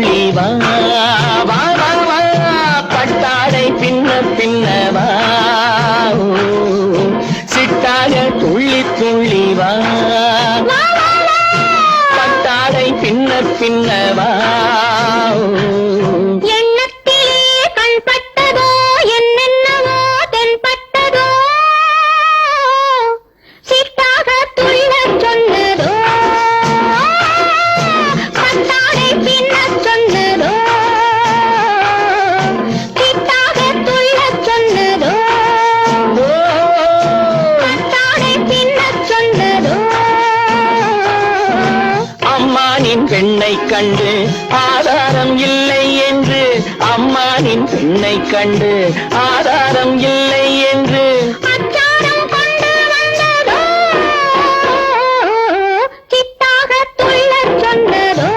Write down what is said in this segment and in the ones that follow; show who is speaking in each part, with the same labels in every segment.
Speaker 1: துள்ளி வா வா வா வா பட்டாடை பின்ன பின்னவா சிட்டாக துள்ளி துள்ளி வா பட்டாடை பின்ன பின்னவா பெண்ணை கண்டு ஆதாரம் இல்லை என்று அம்மானின் பெண்ணை கண்டு ஆதாரம் இல்லை என்று அச்சாரம் கொண்டு வந்ததோ சிட்டாக துள்ளச் சொன்னதோ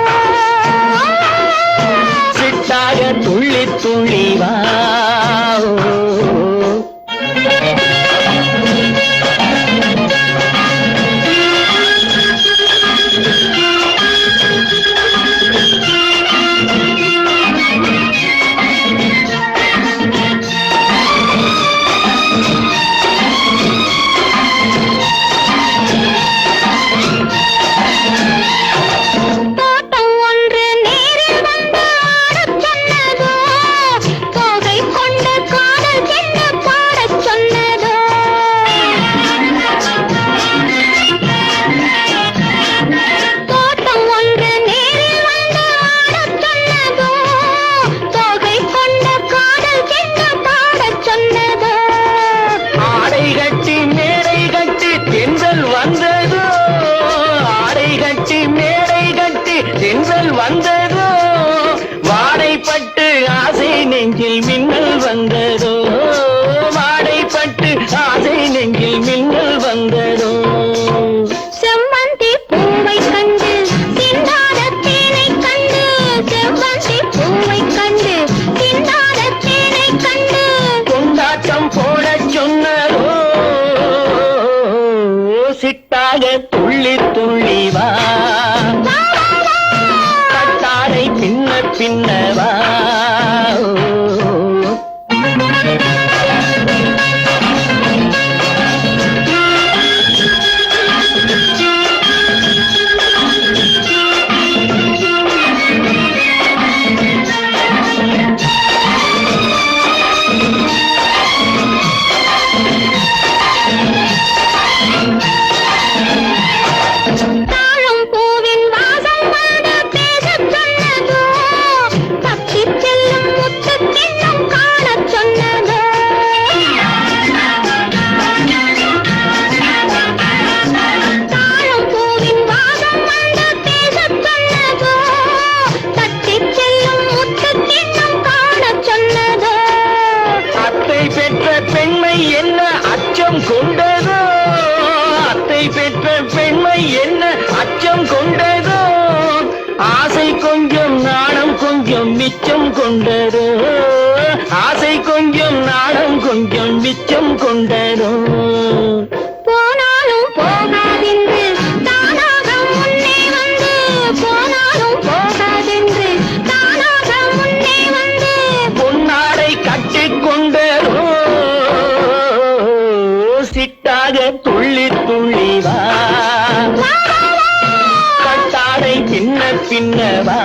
Speaker 1: சிட்டாக துள்ளி துள்ளி வா வந்ததோ வாடைப்பட்டு ஆசை நெஞ்சில் மின்னல் வந்ததோ வாடைப்பட்டு ஆசை நெஞ்சில் மின்னல் வந்ததோ செவ்வந்தி பூவை கண்டு திண்டாத தேனை கண்டு செவ்வந்தி பூவை கண்டு திண்டாத தேனை கண்டு கொண்டாட்டம் போடச் சொன்னதோ சிட்டாக துள்ளி துள்ளி வா பின்ன பின்னவா என்ன அச்சம் கொண்டதோ அத்தை பெற்ற பெண்மை என்ன அச்சம் கொண்டதோ ஆசை கொஞ்சம் நாணம் கொஞ்சம் மிச்சம் கொண்டதோ ஆசை கொஞ்சம் நாணம் கொஞ்சம் மிச்சம் கொண்டதோ போனாலும் போகாதென்று தானாக முன்னே வந்து போனாலும் போகாதென்று தானாக முன்னே வந்து பொன்னாடை கட்டிக்கொண்டதோ சிட்டாக துள்ளி துள்ளி வா பட்டாடை பின்ன பின்னவா